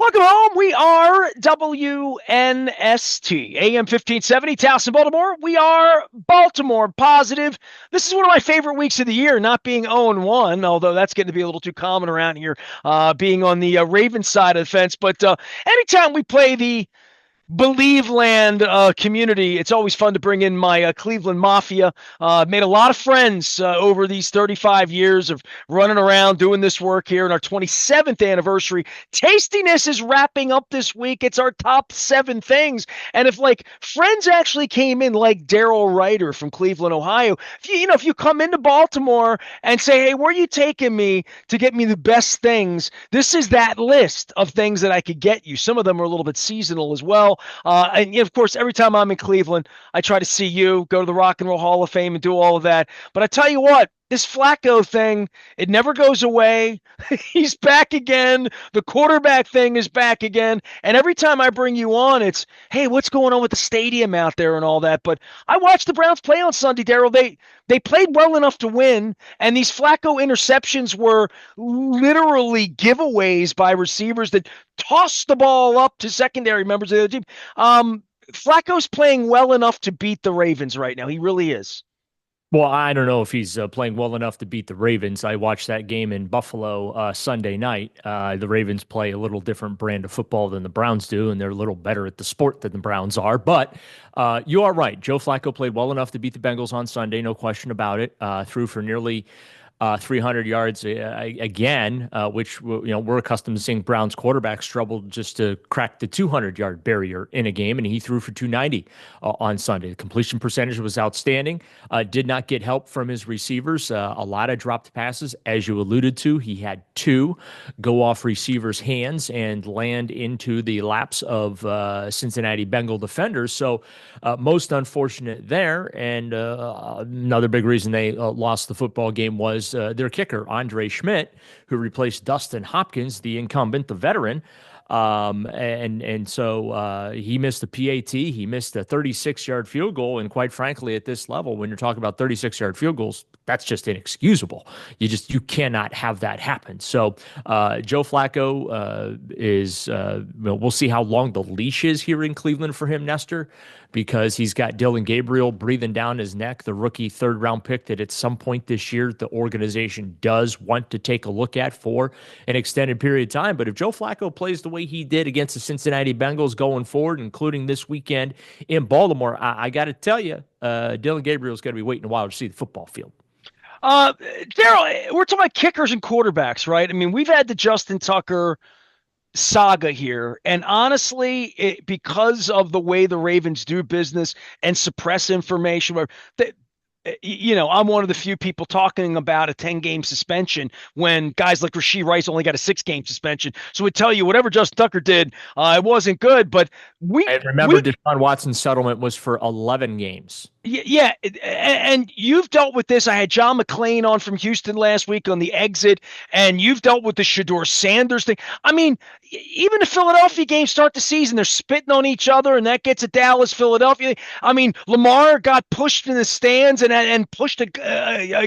Welcome home. We are WNST, AM 1570, Towson, Baltimore. We are Baltimore positive. This is one of my favorite weeks of the year, not being 0-1, although that's getting to be a little too common around here, being on the Ravens side of the fence. But anytime we play the Believe Land community. It's always fun to bring in my Cleveland Mafia. Made a lot of friends over these 35 years of running around doing this work here in our 27th anniversary. Tastiness is wrapping up this week. It's our top 7 things. And if like friends actually came in like Daryl Ruiter from Cleveland, Ohio, if you come into Baltimore and say, hey, where are you taking me to get me the best things? This is that list of things that I could get you. Some of them are a little bit seasonal as well. And of course, every time I'm in Cleveland, I try to see you, go to the Rock and Roll Hall of Fame and do all of that. But I tell you what, this Flacco thing, it never goes away. He's back again. The quarterback thing is back again. And every time I bring you on, it's, hey, what's going on with the stadium out there and all that? But I watched the Browns play on Sunday, Daryl. They played well enough to win, and these Flacco interceptions were literally giveaways by receivers that tossed the ball up to secondary members of the other team. Flacco's playing well enough to beat the Ravens right now. He really is. Well, I don't know if he's playing well enough to beat the Ravens. I watched that game in Buffalo Sunday night. The Ravens play a little different brand of football than the Browns do, and they're a little better at the sport than the Browns are. But you are right. Joe Flacco played well enough to beat the Bengals on Sunday, no question about it. Threw for nearly 300 yards again, which we're accustomed to seeing Browns quarterbacks struggle just to crack the 200-yard barrier in a game, and he threw for 290 on Sunday. The completion percentage was outstanding. Did not get help from his receivers. A lot of dropped passes, as you alluded to. He had 2 go off receivers' hands and land into the laps of Cincinnati Bengal defenders. So most unfortunate there. And another big reason they lost the football game was their kicker, Andre Schmidt, who replaced Dustin Hopkins, the incumbent, the veteran. So he missed the PAT. He missed a 36-yard field goal. And quite frankly, at this level, when you're talking about 36-yard field goals, that's just inexcusable. You cannot have that happen. So Joe Flacco we'll see how long the leash is here in Cleveland for him, Nestor, because he's got Dylan Gabriel breathing down his neck, the rookie third-round pick that at some point this year the organization does want to take a look at for an extended period of time. But if Joe Flacco plays the way he did against the Cincinnati Bengals going forward, including this weekend in Baltimore, I got to tell you, Dylan Gabriel's going to be waiting a while to see the football field. Daryl, we're talking about kickers and quarterbacks, right? I mean, we've had the Justin Tucker saga here. And honestly, because of the way the Ravens do business and suppress information, I'm one of the few people talking about a 10-game suspension when guys like Rashee Rice only got a 6-game suspension. So we tell you whatever Justin Tucker did, it wasn't good. But and remember, Deshaun Watson's settlement was for 11 games. Yeah, and you've dealt with this. I had John McClain on from Houston last week on the exit, and you've dealt with the Shedeur Sanders thing. I mean, even the Philadelphia game start the season, they're spitting on each other, and that gets a Dallas, Philadelphia. I mean, Lamar got pushed in the stands and pushed a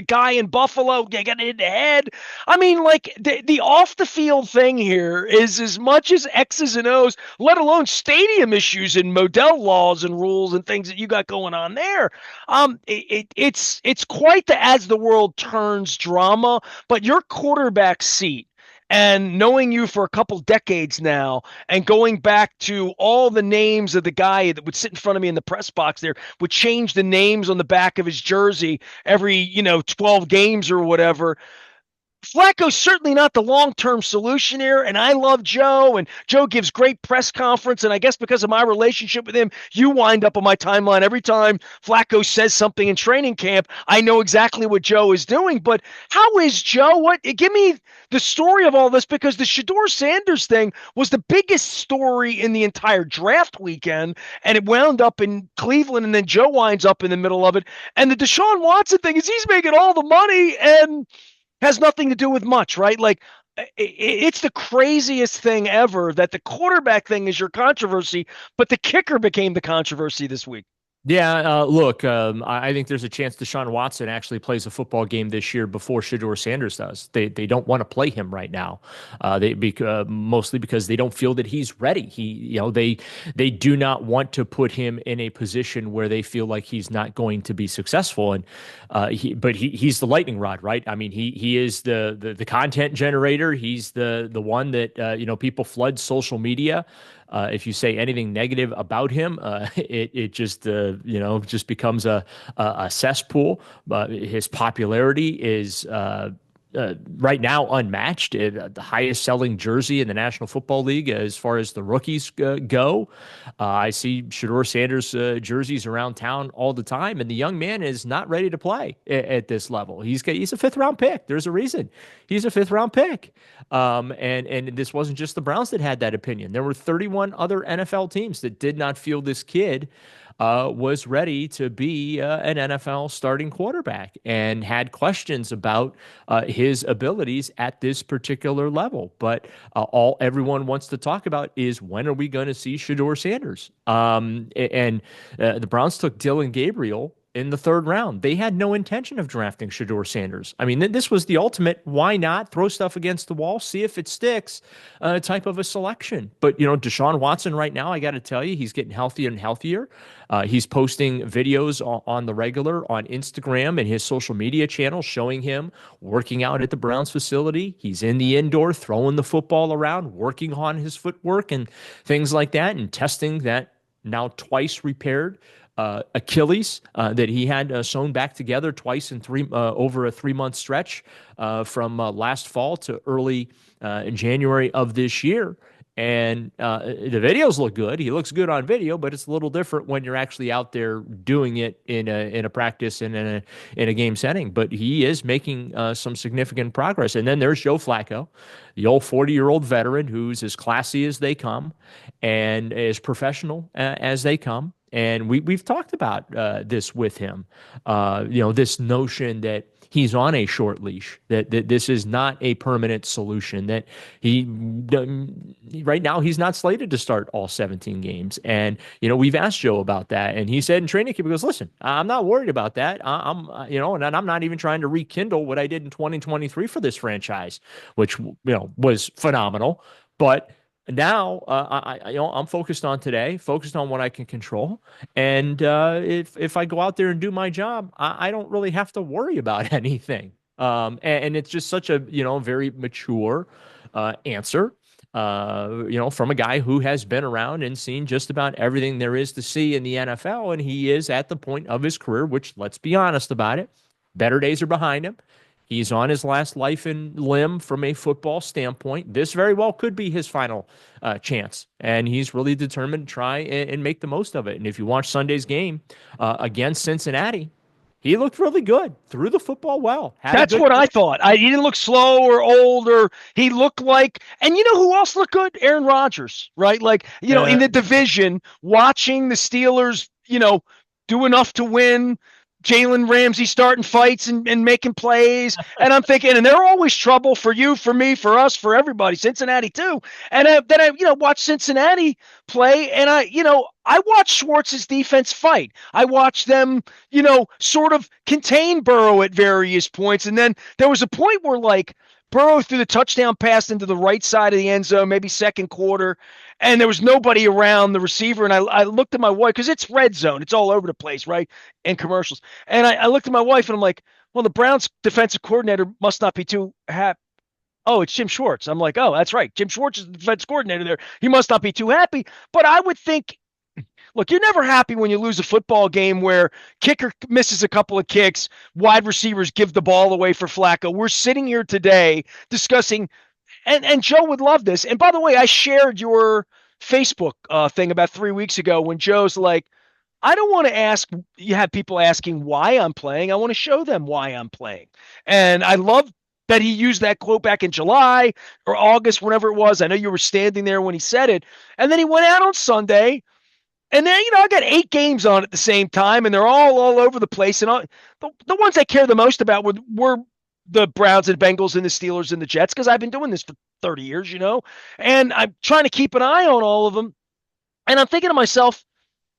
guy in Buffalo, got hit in the head. I mean, like the off the field thing here is as much as X's and O's, let alone stadium issues and Modell laws and rules and things that you got going on there. It's quite the as the world turns drama, but your quarterback seat and knowing you for a couple decades now and going back to all the names of the guy that would sit in front of me in the press box there would change the names on the back of his jersey every, 12 games or whatever. Flacco's certainly not the long-term solution here, and I love Joe, and Joe gives great press conference, and I guess because of my relationship with him, you wind up on my timeline every time Flacco says something in training camp. I know exactly what Joe is doing, but how is Joe? Give me the story of all this, because the Shedeur Sanders thing was the biggest story in the entire draft weekend, and it wound up in Cleveland, and then Joe winds up in the middle of it, and the Deshaun Watson thing is he's making all the money, and has nothing to do with much, right? Like, it's the craziest thing ever that the quarterback thing is your controversy, but the kicker became the controversy this week. Yeah, look, I think there's a chance Deshaun Watson actually plays a football game this year before Shedeur Sanders does. They don't want to play him right now, mostly because they don't feel that he's ready. They do not want to put him in a position where they feel like he's not going to be successful. And he's the lightning rod, right? I mean, he is the content generator. He's the one that people flood social media. If you say anything negative about him, it just just becomes a cesspool. His popularity is right now unmatched. The highest selling jersey in the National Football League as far as the rookies go. I see Shedeur Sanders jerseys around town all the time, and the young man is not ready to play at this level. He's a fifth round pick. There's a reason he's a fifth round pick. And this wasn't just the Browns that had that opinion. There were 31 other NFL teams that did not feel this kid was ready to be an NFL starting quarterback and had questions about his abilities at this particular level. But all everyone wants to talk about is when are we going to see Shedeur Sanders? The Browns took Dylan Gabriel in the third round. They had no intention of drafting Shedeur Sanders. I mean, this was the ultimate why not throw stuff against the wall, see if it sticks type of a selection. But, Deshaun Watson right now, I got to tell you, he's getting healthier and healthier. He's posting videos on the regular on Instagram and his social media channel showing him working out at the Browns facility. He's in the indoor throwing the football around, working on his footwork and things like that, and testing that now twice repaired Achilles that he had sewn back together twice in over a 3 month stretch from last fall to early in January of this year. And the videos look good. He looks good on video, but it's a little different when you're actually out there doing it in a practice and in a game setting. But he is making some significant progress. And then there's Joe Flacco, the old 40-year-old veteran who's as classy as they come and as professional as they come. And we've talked about this with him. This notion that he's on a short leash, that this is not a permanent solution, that right now he's not slated to start all 17 games. And, we've asked Joe about that. And he said in training camp, he goes, listen, I'm not worried about that. And I'm not even trying to rekindle what I did in 2023 for this franchise, which, was phenomenal. But now I'm focused on today, focused on what I can control, and if I go out there and do my job, I don't really have to worry about anything. And it's just such a very mature answer. From a guy who has been around and seen just about everything there is to see in the NFL, and he is at the point of his career, which, let's be honest about it, better days are behind him. He's on his last life and limb from a football standpoint. This very well could be his final chance, and he's really determined to try and make the most of it. And if you watch Sunday's game against Cincinnati, he looked really good, threw the football well. That's what I thought. He didn't look slow or old, or he looked like, and who else looked good? Aaron Rodgers, right? Like, in the division, watching the Steelers, do enough to win. Jalen Ramsey starting fights and making plays. And I'm thinking, and they're always trouble for you, for me, for us, for everybody, Cincinnati too. And then I watch Cincinnati play, and I watch Schwartz's defense fight. I watch them, sort of contain Burrow at various points. And then there was a point where, like, Burrow threw the touchdown pass into the right side of the end zone, maybe second quarter, and there was nobody around the receiver. And I looked at my wife, because it's red zone. It's all over the place, right? And commercials. And I looked at my wife, and I'm like, well, the Browns defensive coordinator must not be too happy. Oh, it's Jim Schwartz. I'm like, oh, that's right. Jim Schwartz is the defense coordinator there. He must not be too happy. But I would think, look, you're never happy when you lose a football game where kicker misses a couple of kicks, wide receivers give the ball away for Flacco. We're sitting here today discussing, and Joe would love this. And by the way, I shared your Facebook thing about 3 weeks ago when Joe's like, I don't want to ask, you have people asking why I'm playing. I want to show them why I'm playing. And I love that he used that quote back in July or August, whenever it was. I know you were standing there when he said it. And then he went out on Sunday. And then, I got 8 games on at the same time, and they're all over the place. And the ones I care the most about were the Browns and Bengals and the Steelers and the Jets, because I've been doing this for 30 years, and I'm trying to keep an eye on all of them. And I'm thinking to myself,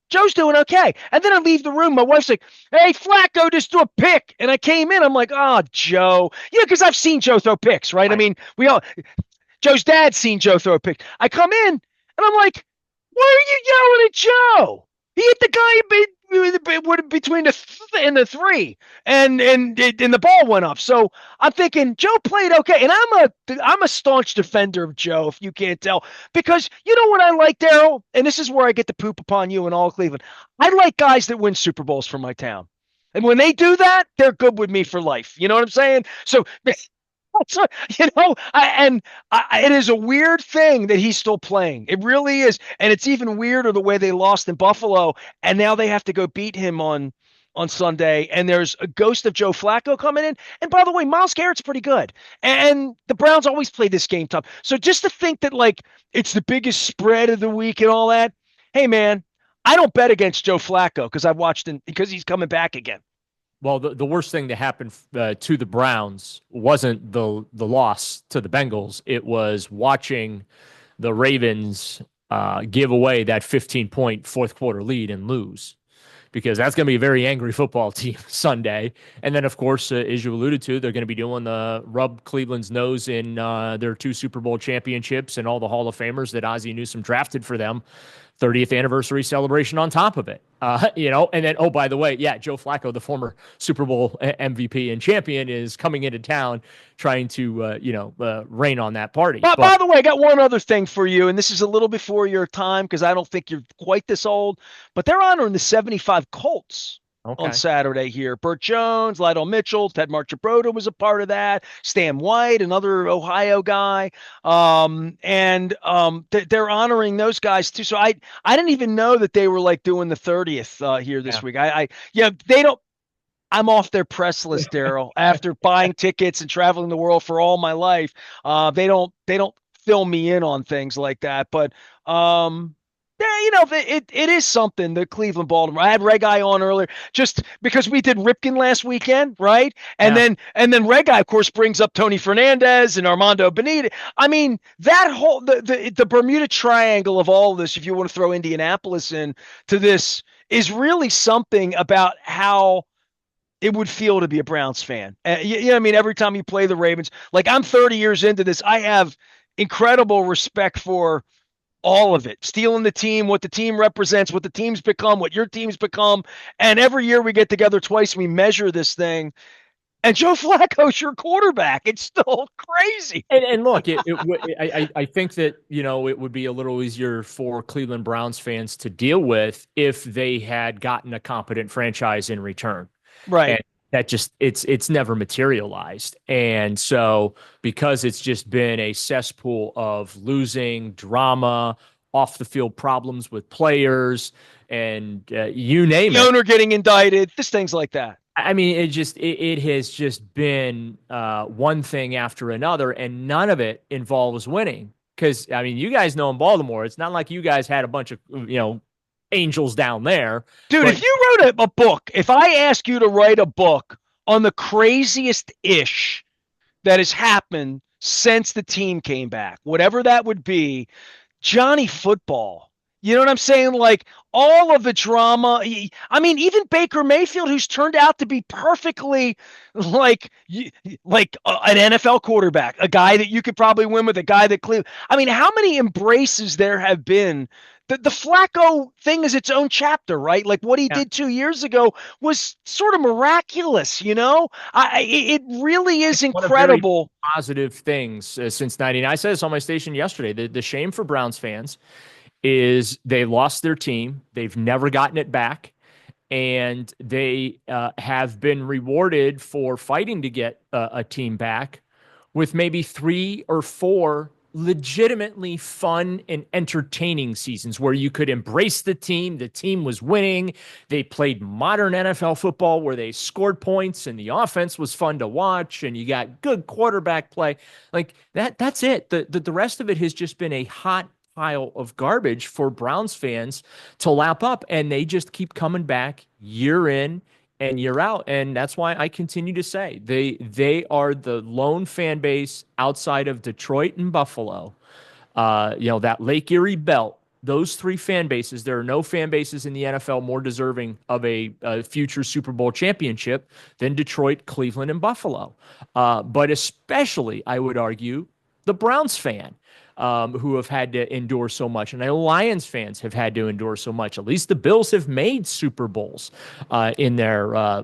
Joe's doing okay. And then I leave the room. My wife's like, hey, Flacco just threw a pick. And I came in. I'm like, oh, Joe. Yeah, because I've seen Joe throw picks, right? I Right. mean, Joe's dad's seen Joe throw a pick. I come in and I'm like, why are you yelling at Joe? He hit the guy between the and the three, and the ball went up. So I'm thinking Joe played okay, and I'm a staunch defender of Joe, if you can't tell, because you know what I like, Daryl, and this is where I get to poop upon you and all Cleveland. I like guys that win Super Bowls for my town. And when they do that, they're good with me for life. You know what I'm saying? So so, it is a weird thing that he's still playing. It really is, and it's even weirder the way they lost in Buffalo, and now they have to go beat him on Sunday. And there's a ghost of Joe Flacco coming in. And by the way, Myles Garrett's pretty good, and the Browns always play this game tough. So just to think that like it's the biggest spread of the week and all that, hey man, I don't bet against Joe Flacco because I've watched him because he's coming back again. Well, the worst thing that happened to the Browns wasn't the loss to the Bengals. It was watching the Ravens give away that 15-point fourth quarter lead and lose, because that's going to be a very angry football team Sunday. And then, of course, as you alluded to, they're going to be doing the rub Cleveland's nose in their 2 Super Bowl championships and all the Hall of Famers that Ozzie Newsome drafted for them. 30th anniversary celebration on top of it. And then, oh, by the way, yeah, Joe Flacco, the former Super Bowl MVP and champion, is coming into town trying to, rain on that party. By the way, I got one other thing for you, and this is a little before your time because I don't think you're quite this old, but they're honoring the 75 Colts on Okay. Saturday here. Burt Jones, Lydell Mitchell, Ted Marchibroda was a part of that. Stan White, another Ohio guy. They're honoring those guys too. So I didn't even know that they were like doing the 30th here this Yeah. week. Yeah, they don't. I'm off their press list, Daryl. After buying tickets and traveling the world for all my life, they don't fill me in on things like that. But yeah, it is something. The Cleveland Baltimore. I had Reg Eye on earlier just because we did Ripken last weekend, right? And Yeah. then Reg Eye, of course, brings up Tony Fernandez and Armando Benitez. I mean, that whole the Bermuda Triangle of all of this, if you want to throw Indianapolis in to this, is really something about how it would feel to be a Browns fan. I mean, every time you play the Ravens, like I'm 30 years into this, I have incredible respect for all of it. Stealing the team, what the team represents, what the team's become, what your team's become. And every year we get together twice, we measure this thing. And Joe Flacco's your quarterback. It's still crazy. And look, I think that, it would be a little easier for Cleveland Browns fans to deal with if they had gotten a competent franchise in return. Right. And that just it's never materialized. And so because it's just been a cesspool of losing, drama, off the field problems with players, and you name The it. owner getting indicted, just things like that. I mean, it has just been one thing after another, and none of it involves winning. Because I mean, you guys know in Baltimore, it's not like you guys had a bunch of angels down there. Dude, But if you wrote a book, if I ask you to write a book on the craziest ish that has happened since the team came back, whatever that would be, Johnny Football. You know what I'm saying? Like all of the drama. I mean, even Baker Mayfield, who's turned out to be perfectly like an NFL quarterback, a guy that you could probably win with, a guy that Cleveland. I mean, how many embraces there have been. The Flacco thing is its own chapter, right? Like what he yeah, did 2 years ago was sort of miraculous, you know? It really is one of very incredible. positive things since '99. I said this on my station yesterday. The shame for Browns fans is they lost their team. They've never gotten it back. And they have been rewarded for fighting to get a team back with maybe 3 or 4 legitimately fun and entertaining seasons where you could embrace the team. The team was winning. They played modern NFL football where they scored points and the offense was fun to watch and you got good quarterback play. Like that's it. The rest of it has just been a hot pile of garbage for Browns fans to lap up, and they just keep coming back year in and year out. And that's why I continue to say they are the lone fan base outside of Detroit and Buffalo, that Lake Erie belt those three fan bases, there are no fan bases in the NFL more deserving of a future Super Bowl championship than Detroit, Cleveland, and Buffalo. But especially, I would argue, the Browns fan. Who have had to endure so much. And I know Lions fans have had to endure so much. At least the Bills have made Super Bowls in their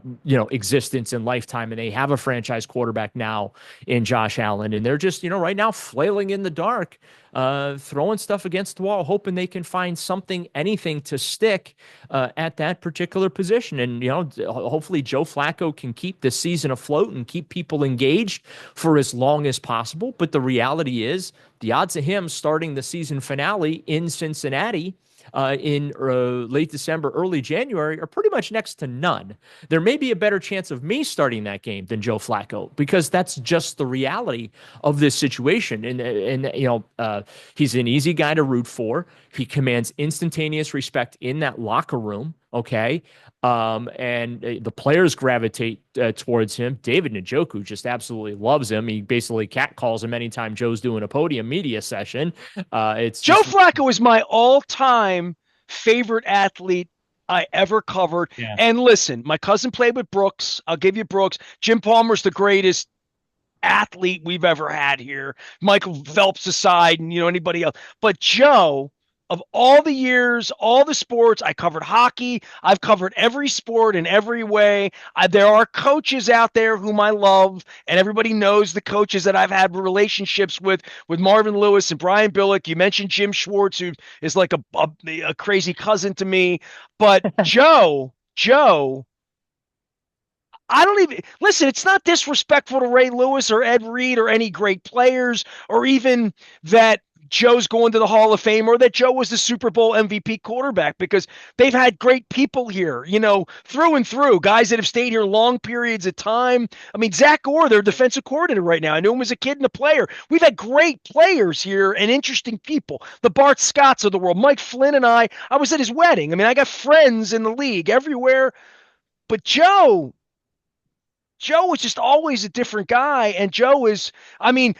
existence and lifetime, and they have a franchise quarterback now in Josh Allen, and they're just right now flailing in the dark, throwing stuff against the wall, hoping they can find something, anything to stick at that particular position. And hopefully Joe Flacco can keep the season afloat and keep people engaged for as long as possible. But the reality is, the odds of him starting the season finale in Cincinnati in late December, early January are pretty much next to none. There may be a better chance of me starting that game than Joe Flacco, because that's just the reality of this situation. And he's an easy guy to root for. He commands instantaneous respect in that locker room. Okay. And the players gravitate towards him. David Njoku just absolutely loves him. He basically catcalls him anytime Joe's doing a podium media session. It's Joe just, Flacco is my all-time favorite athlete I ever covered. yeah. And listen, my cousin played with Brooks. I'll give you Brooks. Jim Palmer's the greatest athlete we've ever had here. Michael Phelps aside, and anybody else. But Joe, of all the years, all the sports, I covered hockey. I've covered every sport in every way. There are coaches out there whom I love, and everybody knows the coaches that I've had relationships with Marvin Lewis and Brian Billick. You mentioned Jim Schwartz, who is like a crazy cousin to me. But Joe, I don't even listen. It's not disrespectful to Ray Lewis or Ed Reed or any great players, or even that Joe's going to the Hall of Fame, or that Joe was the Super Bowl MVP quarterback, because they've had great people here, through and through, guys that have stayed here long periods of time. I mean, Zach Orr, their defensive coordinator right now. I knew him as a kid and a player. We've had great players here and interesting people. The Bart Scotts of the world, Mike Flynn and I was at his wedding. I mean, I got friends in the league everywhere. But Joe was just always a different guy. And Joe is, I mean,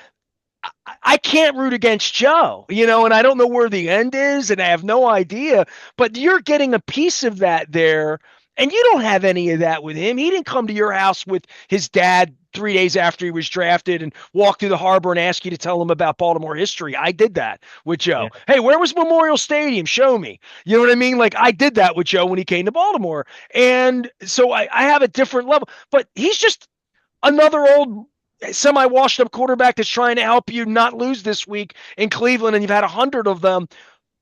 I can't root against Joe, and I don't know where the end is, and I have no idea, but you're getting a piece of that there, and you don't have any of that with him. He didn't come to your house with his dad 3 days after he was drafted and walk through the harbor and ask you to tell him about Baltimore history. I did that with Joe. Yeah. Hey, where was Memorial Stadium? Show me. You know what I mean? Like, I did that with Joe when he came to Baltimore. And so I have a different level, but he's just another old semi-washed up quarterback that's trying to help you not lose this week in Cleveland, and you've had 100 of them.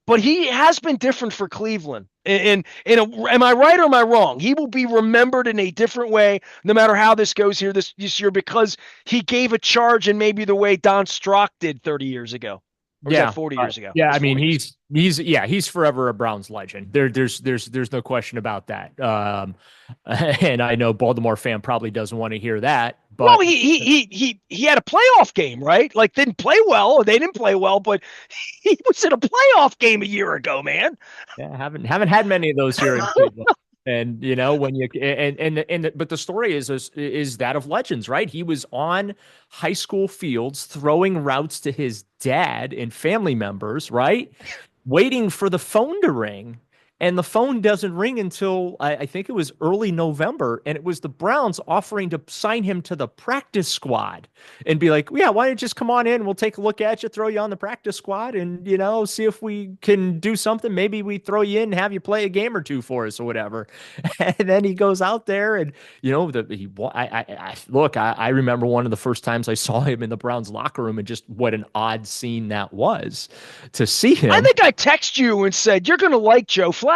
But he has been different for Cleveland. Am I right or am I wrong? He will be remembered in a different way, no matter how this goes here this year, because he gave a charge in maybe the way Don Strock did 30 years ago. Or was that 40 years ago? Yeah, I mean, he's forever a Browns legend. There's no question about that. And I know Baltimore fan probably doesn't want to hear that. But well, he had a playoff game, right? Like, didn't play well, or they didn't play well, but he was in a playoff game a year ago, man. Yeah, haven't had many of those here in Cleveland. And when you but the story is that of legends, right? He was on high school fields throwing routes to his dad and family members, right? Waiting for the phone to ring. And the phone doesn't ring until I think it was early November. And it was the Browns offering to sign him to the practice squad and be like, yeah, why don't you just come on in? We'll take a look at you, throw you on the practice squad, and, see if we can do something. Maybe we throw you in and have you play a game or two for us or whatever. And then he goes out there and, I remember one of the first times I saw him in the Browns locker room, and just what an odd scene that was to see him. I think I texted you and said, you're going to like Joe Flacco.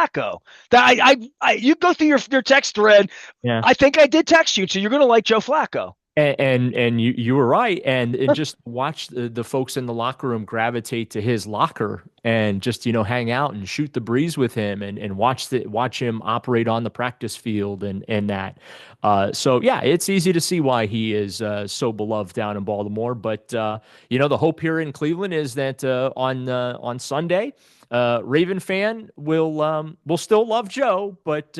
That you go through your text thread. Yeah. I think I did text you, so you're going to like Joe Flacco. And you were right, and just watch the folks in the locker room gravitate to his locker and just hang out and shoot the breeze with him, and watch him operate on the practice field and that. So yeah, it's easy to see why he is so beloved down in Baltimore. But the hope here in Cleveland is that on Sunday, Raven fan will still love Joe, but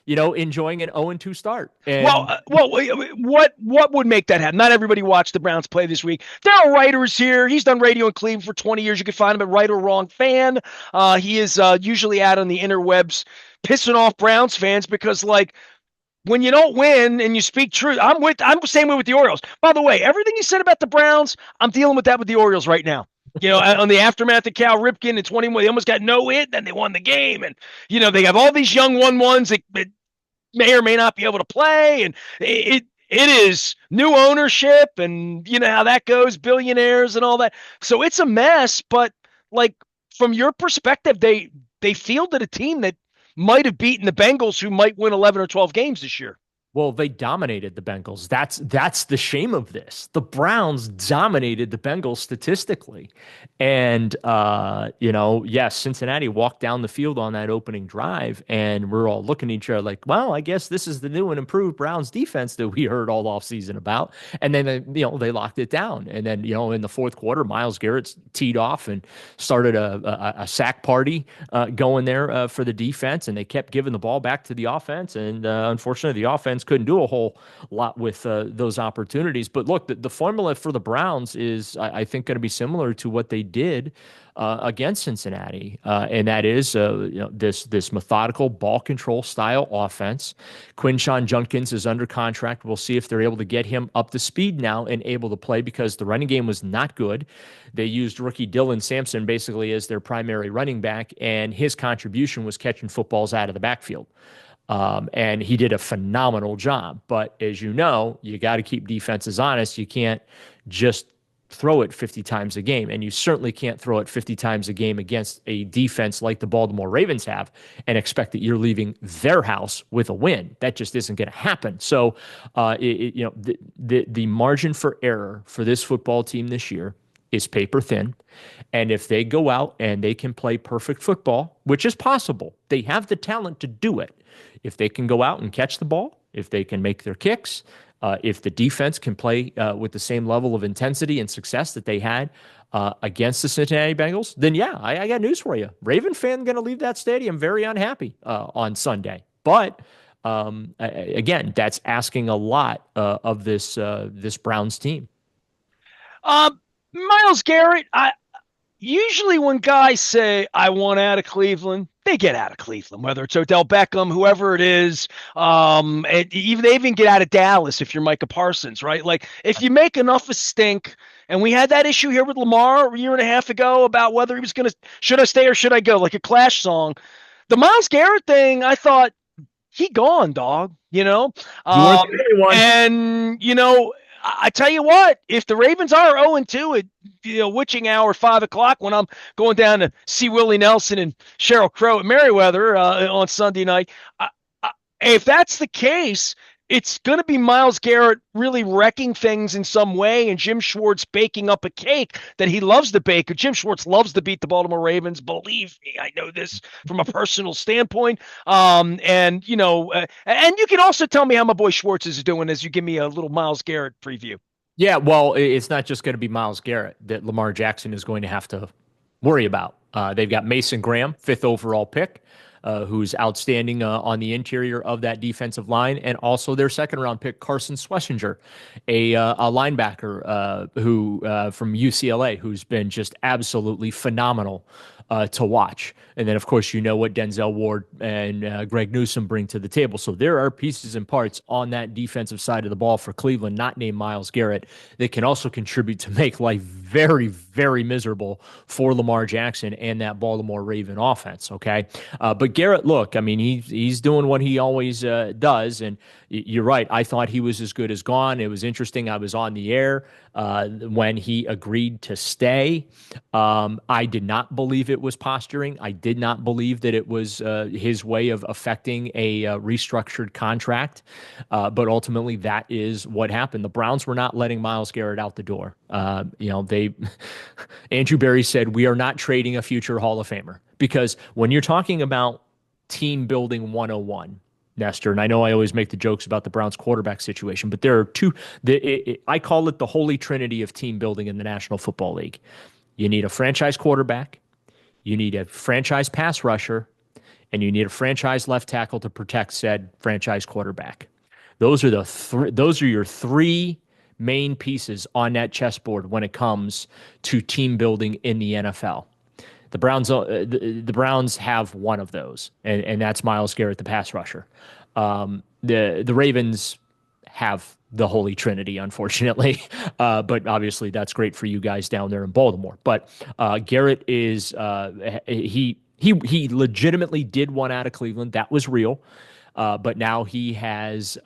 enjoying an 0-2 start. Well, And what would make that happen? Not everybody watched the Browns play this week. Daryl Ruiter is here. He's done radio in Cleveland for 20 years. You can find him at Right or Wrong Fan. He is usually out on the interwebs pissing off Browns fans because, like, when you don't win and you speak truth, I'm the same way with the Orioles. By the way, everything you said about the Browns, I'm dealing with that with the Orioles right now. On the aftermath of Cal Ripken in 21, they almost got no hit, then they won the game, and they have all these young 1-1s that may or may not be able to play, and it is new ownership, and you know how that goes, billionaires and all that. So it's a mess. But like from your perspective, they fielded a team that might have beaten the Bengals, who might win 11 or 12 games this year. Well, they dominated the Bengals. That's the shame of this. The Browns dominated the Bengals statistically. And yes, Cincinnati walked down the field on that opening drive, and we're all looking at each other like, well, I guess this is the new and improved Browns defense that we heard all offseason about. And then they locked it down. And then, in the fourth quarter, Myles Garrett teed off and started a sack party going there for the defense, and they kept giving the ball back to the offense. And unfortunately, the offense couldn't do a whole lot with those opportunities. But look, the formula for the Browns is, I think, going to be similar to what they did against Cincinnati, and that is this methodical ball control style offense. Quinshon Judkins is under contract. We'll see if they're able to get him up to speed now and able to play, because the running game was not good. They used rookie Dylan Sampson basically as their primary running back, and his contribution was catching footballs out of the backfield. And he did a phenomenal job. But as you know, you got to keep defenses honest. You can't just throw it 50 times a game. And you certainly can't throw it 50 times a game against a defense like the Baltimore Ravens have and expect that you're leaving their house with a win. That just isn't going to happen. So, the margin for error for this football team this year is paper thin. And if they go out and they can play perfect football, which is possible, they have the talent to do it. If they can go out and catch the ball, if they can make their kicks, if the defense can play with the same level of intensity and success that they had against the Cincinnati Bengals, then yeah, I got news for you. Raven fan going to leave that stadium very unhappy on Sunday. But again, that's asking a lot of this Browns team. Myles Garrett, usually when guys say, I want out of Cleveland, they get out of Cleveland, whether it's Odell Beckham, whoever it is. They even get out of Dallas if you're Micah Parsons, right? Like, if you make enough of stink, and we had that issue here with Lamar a year and a half ago about whether he was going to, should I stay or should I go, like a Clash song. The Myles Garrett thing, I thought, he gone, dog, and, I tell you what, if the Ravens are 0-2 at witching hour 5 o'clock when I'm going down to see Willie Nelson and Sheryl Crow at Merriweather on Sunday night, if that's the case, it's going to be Myles Garrett really wrecking things in some way, and Jim Schwartz baking up a cake that he loves to bake. Jim Schwartz loves to beat the Baltimore Ravens. Believe me, I know this from a personal standpoint. And you can also tell me how my boy Schwartz is doing as you give me a little Myles Garrett preview. Yeah, well, it's not just going to be Myles Garrett that Lamar Jackson is going to have to worry about. They've got Mason Graham, 5th overall pick, who's outstanding on the interior of that defensive line, and also their 2nd-round pick, Carson Schlesinger, a linebacker who from UCLA, who's been just absolutely phenomenal to watch. And then, of course, what Denzel Ward and Greg Newsome bring to the table. So there are pieces and parts on that defensive side of the ball for Cleveland, not named Myles Garrett, that can also contribute to make life very, very miserable for Lamar Jackson and that Baltimore Raven offense, okay? But Garrett, look, I mean, he's doing what he always does, and you're right. I thought he was as good as gone. It was interesting. I was on the air when he agreed to stay. I did not believe it was posturing. I did not believe that it was his way of affecting a restructured contract. But ultimately, that is what happened. The Browns were not letting Myles Garrett out the door. Andrew Berry said, we are not trading a future Hall of Famer, because when you're talking about team building 101, Nestor, and I know I always make the jokes about the Browns quarterback situation, but there are two, I call it the holy trinity of team building in the National Football League. You need a franchise quarterback, you need a franchise pass rusher, and you need a franchise left tackle to protect said franchise quarterback. Those are your three main pieces on that chessboard when it comes to team building in the NFL. The Browns have one of those, and that's Myles Garrett, the pass rusher. The Ravens have the Holy Trinity, unfortunately, but obviously that's great for you guys down there in Baltimore. But Garrett is he legitimately did one out of Cleveland. That was real. But now he has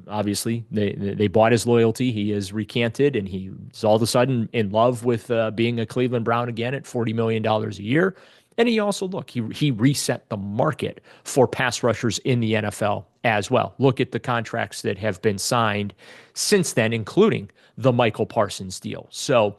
obviously they bought his loyalty. He is recanted, and he's all of a sudden in love with being a Cleveland Brown again at $40 million a year. And he also he reset the market for pass rushers in the NFL as well. Look at the contracts that have been signed since then, including the Michael Parsons deal. So,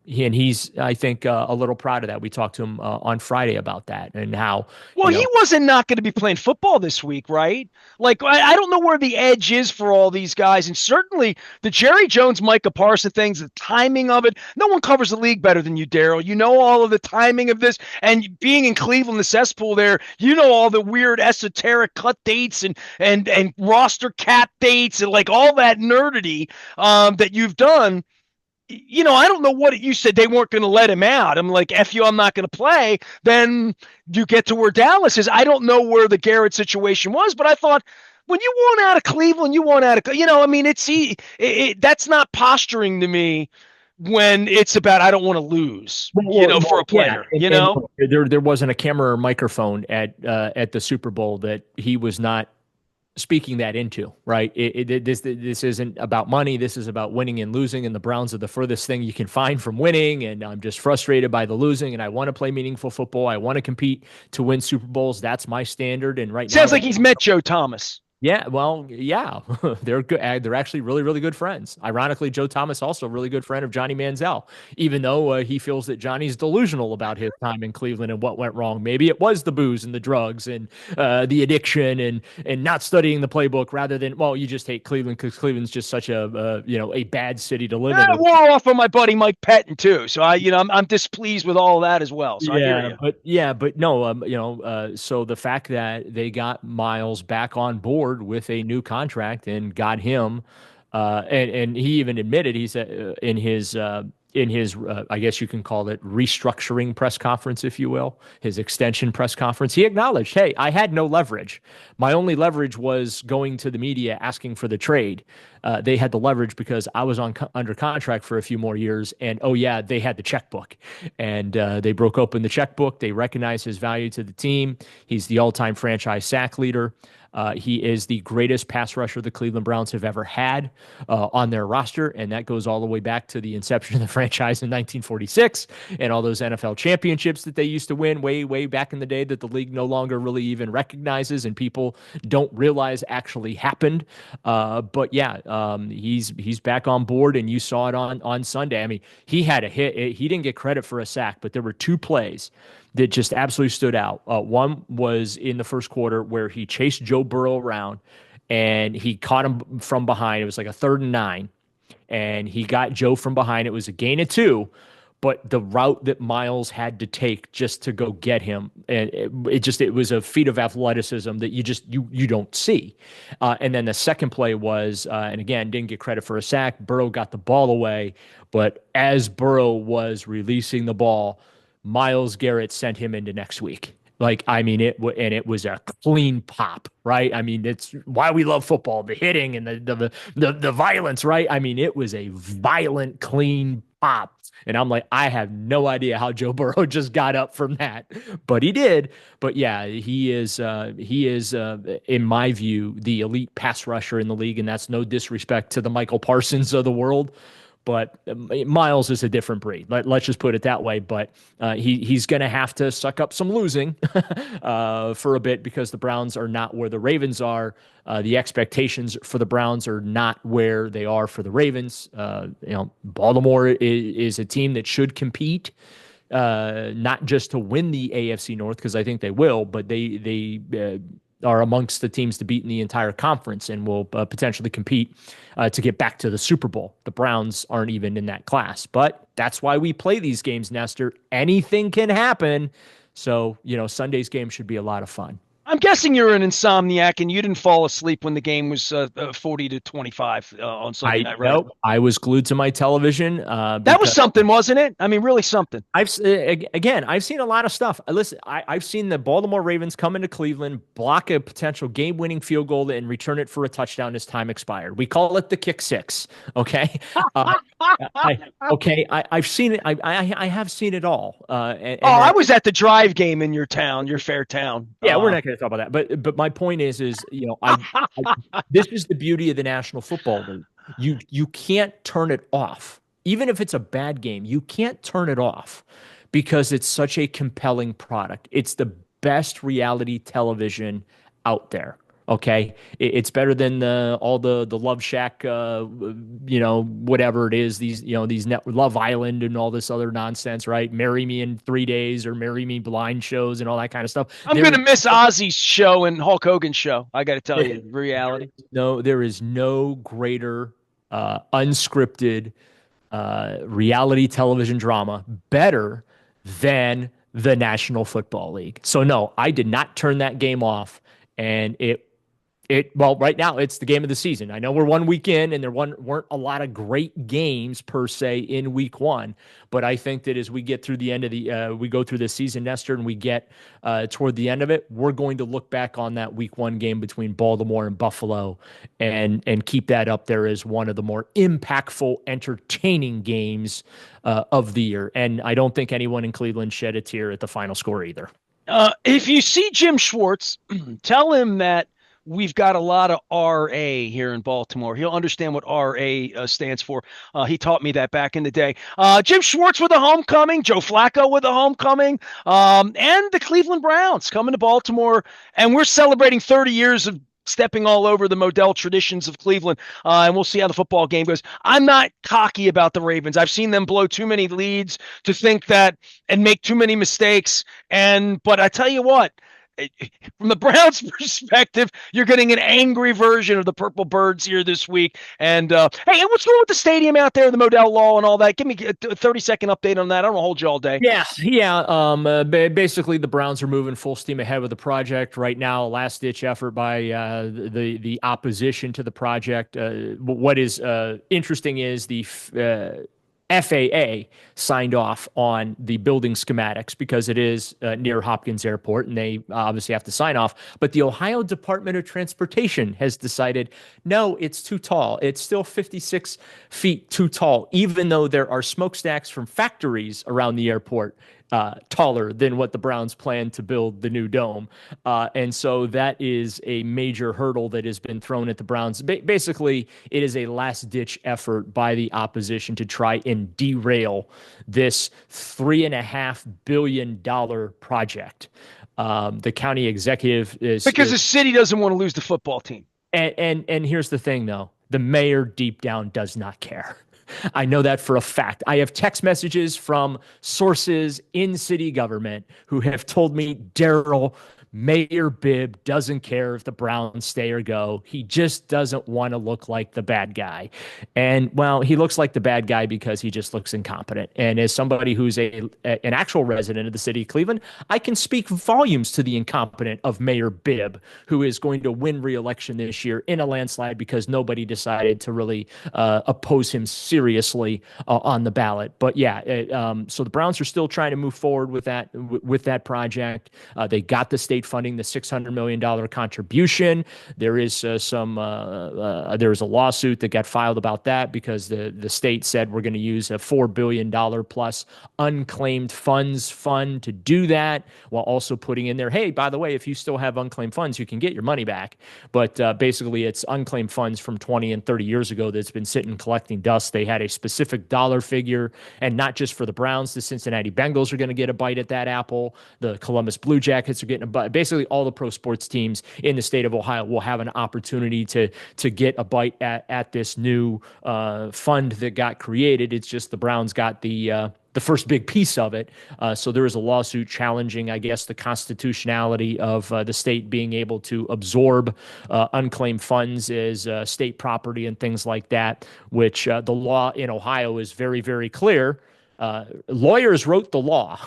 he's, I think, a little proud of that. We talked to him on Friday about that and how, Well, he wasn't not going to be playing football this week, right? Like, I don't know where the edge is for all these guys. And certainly the Jerry Jones, Micah Parsons things, the timing of it, no one covers the league better than you, Daryl. You know all of the timing of this. And being in Cleveland, the cesspool there, you know all the weird esoteric cut dates and roster cap dates and like all that nerdity that you've done. I don't know what you said. They weren't going to let him out. I'm like, F you, I'm not going to play. Then you get to where Dallas is. I don't know where the Garrett situation was, but I thought when you want out of Cleveland, you want out of, I mean, that's not posturing to me when it's about, I don't want to lose, for a player, and there wasn't a camera or microphone at the Super Bowl that he was not speaking that into, right? This isn't about money. This is about winning and losing, and the Browns are the furthest thing you can find from winning. And I'm just frustrated by the losing, and I want to play meaningful football. I want to compete to win Super Bowls. That's my standard. And right now, sounds like he's met Joe Thomas. Yeah, well, yeah, they're good. They're actually really, really good friends. Ironically, Joe Thomas also a really good friend of Johnny Manziel, even though he feels that Johnny's delusional about his time in Cleveland and what went wrong. Maybe it was the booze and the drugs and the addiction and not studying the playbook rather than, well, you just hate Cleveland because Cleveland's just such a bad city to live in. I wore off on my buddy Mike Pettin too, so I'm displeased with all of that as well. So I hear you. But no, so the fact that they got Myles back on board with a new contract and got him and he even admitted, he said in his I guess you can call it restructuring press conference, if you will, his extension press conference, he acknowledged, hey, I had no leverage. My only leverage was going to the media asking for the trade. They had the leverage because I was under contract for a few more years, and oh yeah, they had the checkbook, and they broke open the checkbook. They recognized his value to the team. He's the all-time franchise sack leader. He is the greatest pass rusher the Cleveland Browns have ever had on their roster, and that goes all the way back to the inception of the franchise in 1946 and all those NFL championships that they used to win way, way back in the day that the league no longer really even recognizes and people don't realize actually happened. But yeah, he's back on board, and you saw it on Sunday. I mean, he had a hit. He didn't get credit for a sack, but there were two plays that just absolutely stood out. One was in the first quarter where he chased Joe Burrow around and he caught him from behind. It was like a 3rd and 9, and he got Joe from behind. It was a gain of 2, but the route that Myles had to take just to go get him, and it was a feat of athleticism that you don't see. And then the second play was, and again, didn't get credit for a sack. Burrow got the ball away, but as Burrow was releasing the ball, Myles Garrett sent him into next week. Like, I mean, it was a clean pop, right? I mean, it's why we love football, the hitting and the violence, right? I mean, it was a violent, clean pop. And I'm like, I have no idea how Joe Burrow just got up from that, but he did. But yeah, he is in my view, the elite pass rusher in the league. And that's no disrespect to the Michael Parsons of the world. But Myles is a different breed. Let's just put it that way. But he's going to have to suck up some losing for a bit because the Browns are not where the Ravens are. The expectations for the Browns are not where they are for the Ravens. Baltimore is a team that should compete, not just to win the AFC North, because I think they will, but they are amongst the teams to beat in the entire conference and will potentially compete to get back to the Super Bowl. The Browns aren't even in that class, but that's why we play these games, Nestor. Anything can happen. So, Sunday's game should be a lot of fun. I'm guessing you're an insomniac and you didn't fall asleep when the game was 40 to 25 on Sunday night, right? Nope, I was glued to my television That was because something, wasn't it? I mean, really something. again, I've seen a lot of stuff. Listen, I've seen the Baltimore Ravens come into Cleveland, block a potential game-winning field goal, and return it for a touchdown as time expired. We call it the kick six. Okay, uh, I've seen it. I have seen it all. Oh, And I then was at the drive game in your town, your fair town. yeah, we're not going to talk about that. But my point is I this is the beauty of the National Football League. You can't turn it off. Even if it's a bad game, you can't turn it off because it's such a compelling product. It's the best reality television out there. Okay, it's better than all the Love Shack, whatever it is. These Love Island and all this other nonsense, right? Marry Me in 3 days or Marry Me Blind shows and all that kind of stuff. I'm going to miss Ozzy's show and Hulk Hogan's show. I got to tell you, reality. There is no greater unscripted reality television drama better than the National Football League. So no, I did not turn that game off, and well, right now it's the game of the season. I know we're 1 week in, and weren't a lot of great games per se in week one, but I think that as we get through the end of we go through the season, Nestor, and we get toward the end of it, we're going to look back on that week one game between Baltimore and Buffalo, and keep that up there as one of the more impactful, entertaining games of the year. And I don't think anyone in Cleveland shed a tear at the final score either. If you see Jim Schwartz, tell him that we've got a lot of RA here in Baltimore. He'll understand what RA stands for. He taught me that back in the day. Jim Schwartz with a homecoming, Joe Flacco with a homecoming, and the Cleveland Browns coming to Baltimore. And we're celebrating 30 years of stepping all over the Modell traditions of Cleveland. And we'll see how the football game goes. I'm not cocky about the Ravens. I've seen them blow too many leads to think that and make too many mistakes. But I tell you what, from the Browns' perspective, you're getting an angry version of the Purple Birds here this week. And hey, what's going on with the stadium out there, the Modell Law and all that? Give me a 30-second update on that. I don't want to hold you all day. Yeah. Basically, the Browns are moving full steam ahead with the project right now. Last-ditch effort by the opposition to the project. What is interesting is the FAA signed off on the building schematics because it is near Hopkins Airport, and they obviously have to sign off. But the Ohio Department of Transportation has decided, no, it's too tall. It's still 56 feet too tall, even though there are smokestacks from factories around the airport taller than what the Browns plan to build the new dome. And so that is a major hurdle that has been thrown at the Browns. Basically, it is a last-ditch effort by the opposition to try and derail this $3.5 billion project. The county executive is because the city doesn't want to lose the football team. And here's the thing, though. The mayor deep down does not care. I know that for a fact. I have text messages from sources in city government who have told me, Daryl, Mayor Bibb doesn't care if the Browns stay or go. He just doesn't want to look like the bad guy. And, well, he looks like the bad guy because he just looks incompetent. And as somebody who's an actual resident of the city of Cleveland, I can speak volumes to the incompetence of Mayor Bibb, who is going to win re-election this year in a landslide because nobody decided to really oppose him seriously on the ballot. But, yeah, so the Browns are still trying to move forward with that project. They got the state funding, the $600 million contribution. There is there is a lawsuit that got filed about that because the state said we're going to use a $4 billion plus unclaimed funds fund to do that, while also putting in there, hey, by the way, if you still have unclaimed funds, you can get your money back. But basically, it's unclaimed funds from 20 and 30 years ago that's been sitting collecting dust. They had a specific dollar figure, and not just for the Browns. The Cincinnati Bengals are going to get a bite at that apple. The Columbus Blue Jackets are getting a bite. Basically, all the pro sports teams in the state of Ohio will have an opportunity to get a bite at this new fund that got created. It's just the Browns got the first big piece of it. So there is a lawsuit challenging, I guess, the constitutionality of the state being able to absorb unclaimed funds as state property and things like that, which the law in Ohio is very, very clear. Lawyers wrote the law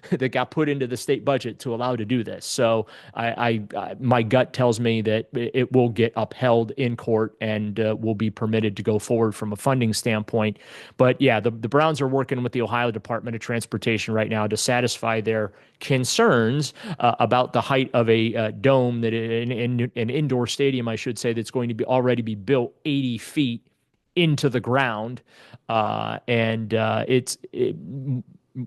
that got put into the state budget to allow to do this. So my gut tells me that it will get upheld in court and will be permitted to go forward from a funding standpoint. But yeah, the Browns are working with the Ohio Department of Transportation right now to satisfy their concerns about the height of a dome, that an indoor stadium, I should say, that's going to be already be built 80 feet into the ground.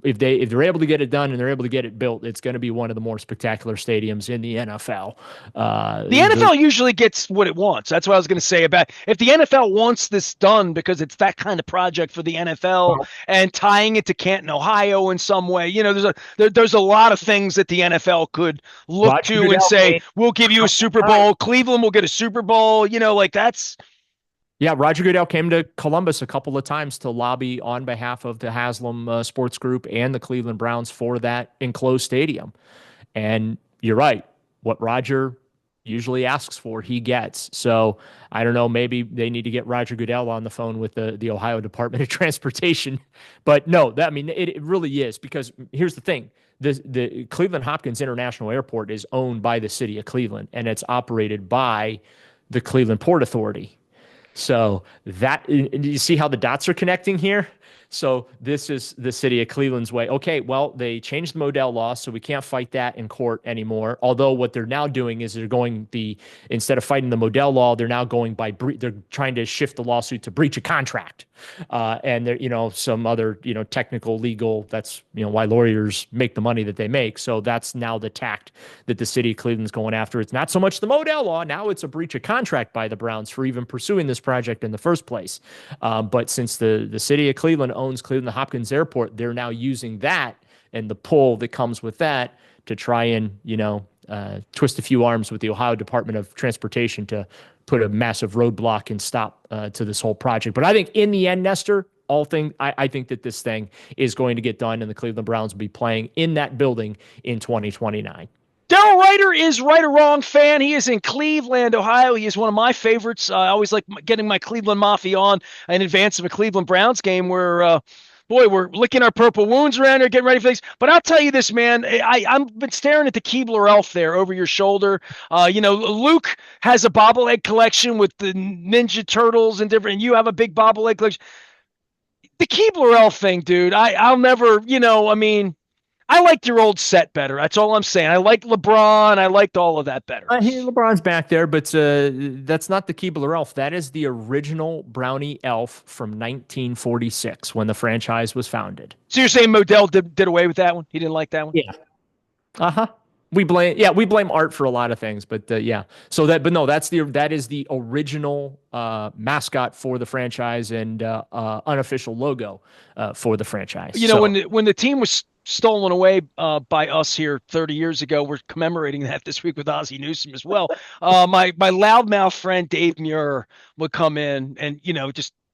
If they're able to get it done and they're able to get it built, it's going to be one of the more spectacular stadiums in the NFL. The NFL usually gets what it wants. That's what I was going to say about if the NFL wants this done because it's that kind of project for the NFL and tying it to Canton, Ohio in some way. There's a lot of things that the NFL could look Roger to Goodell and say, came, we'll give you a Super Bowl. Cleveland will get a Super Bowl. That's. Yeah, Roger Goodell came to Columbus a couple of times to lobby on behalf of the Haslam Sports Group and the Cleveland Browns for that enclosed stadium. And you're right. What Roger usually asks for, he gets. So I don't know, maybe they need to get Roger Goodell on the phone with the Ohio Department of Transportation. But no, it really is, because here's the thing. The Cleveland Hopkins International Airport is owned by the city of Cleveland, and it's operated by the Cleveland Port Authority. So you see how the dots are connecting here? So this is the city of Cleveland's way. Okay, well, they changed the Modell law, so we can't fight that in court anymore. Although what they're now doing is instead of fighting the Modell law, they're now going they're trying to shift the lawsuit to breach of contract. And there, some other, technical legal, that's, why lawyers make the money that they make. So that's now the tact that the city of Cleveland's going after. It's not so much the Modell law. Now it's a breach of contract by the Browns for even pursuing this project in the first place. But since the city of Cleveland owns Cleveland Hopkins Airport, they're now using that and the pull that comes with that to try and, twist a few arms with the Ohio Department of Transportation to put a massive roadblock and stop to this whole project. But I think in the end, Nestor, I think that this thing is going to get done and the Cleveland Browns will be playing in that building in 2029. Daryl Ruiter is Right or Wrong fan. He is in Cleveland, Ohio. He is one of my favorites. I always like getting my Cleveland Mafia on in advance of a Cleveland Browns game where, we're licking our purple wounds around here, getting ready for things. But I'll tell you this, man. I've been staring at the Keebler elf there over your shoulder. Luke has a bobblehead collection with the Ninja Turtles and different. And you have a big bobblehead collection. The Keebler elf thing, dude. I'll never. I liked your old set better. That's all I'm saying. I liked LeBron. I liked all of that better. LeBron's back there, but that's not the Keebler elf. That is the original Brownie elf from 1946 when the franchise was founded. So you're saying Modell did away with that one? He didn't like that one? Yeah. Uh-huh. We blame art for a lot of things, but yeah. So that is the original mascot for the franchise and unofficial logo for the franchise. When the team was stolen away by us here 30 years ago, we're commemorating that this week with Ozzie Newsome as well. My loudmouth friend Dave Muir would come in and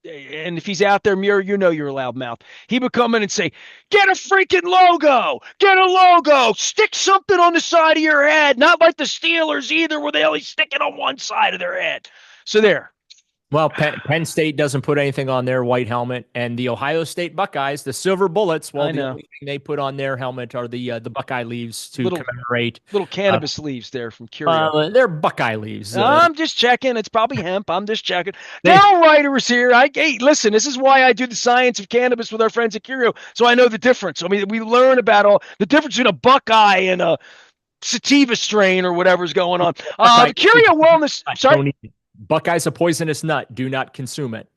and if he's out there, Muir, you're a loudmouth. He would come in and say, get a freaking logo, get a logo, stick something on the side of your head. Not like the Steelers either, where they only stick it on one side of their head. So there. Well, Penn State doesn't put anything on their white helmet, and the Ohio State Buckeyes, the Silver Bullets, the only thing they put on their helmet are the Buckeye leaves to commemorate. Little cannabis leaves there from Curio. They're Buckeye leaves. I'm just checking. It's probably hemp. I'm just checking. Daryl Ruiter is here. Hey, listen, this is why I do the science of cannabis with our friends at Curio, so I know the difference. I mean, we learn about all the difference between a Buckeye and a sativa strain or whatever's going on. Curio Wellness. Sorry. Buckeye's a poisonous nut. Do not consume it.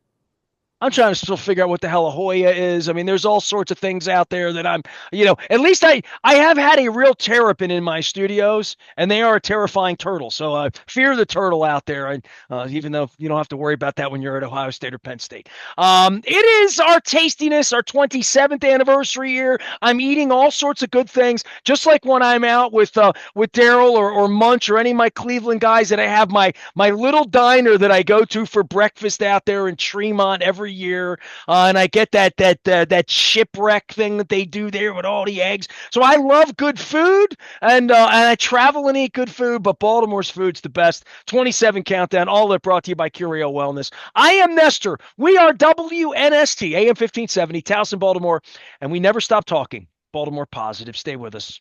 I'm trying to still figure out what the hell a Hoya is. I mean, there's all sorts of things out there that I'm, at least I have had a real terrapin in my studios, and they are a terrifying turtle. So fear the turtle out there, even though you don't have to worry about that when you're at Ohio State or Penn State. It is our tastiness, our 27th anniversary year. I'm eating all sorts of good things, just like when I'm out with Daryl or Munch or any of my Cleveland guys that I have my little diner that I go to for breakfast out there in Tremont every every year, and I get that shipwreck thing that they do there with all the eggs. So I love good food, and I travel and eat good food, but Baltimore's food's the best. 27 countdown, all that brought to you by Curio Wellness. I am Nestor. We are WNST AM 1570, Towson, Baltimore, and we never stop talking Baltimore positive. Stay with us.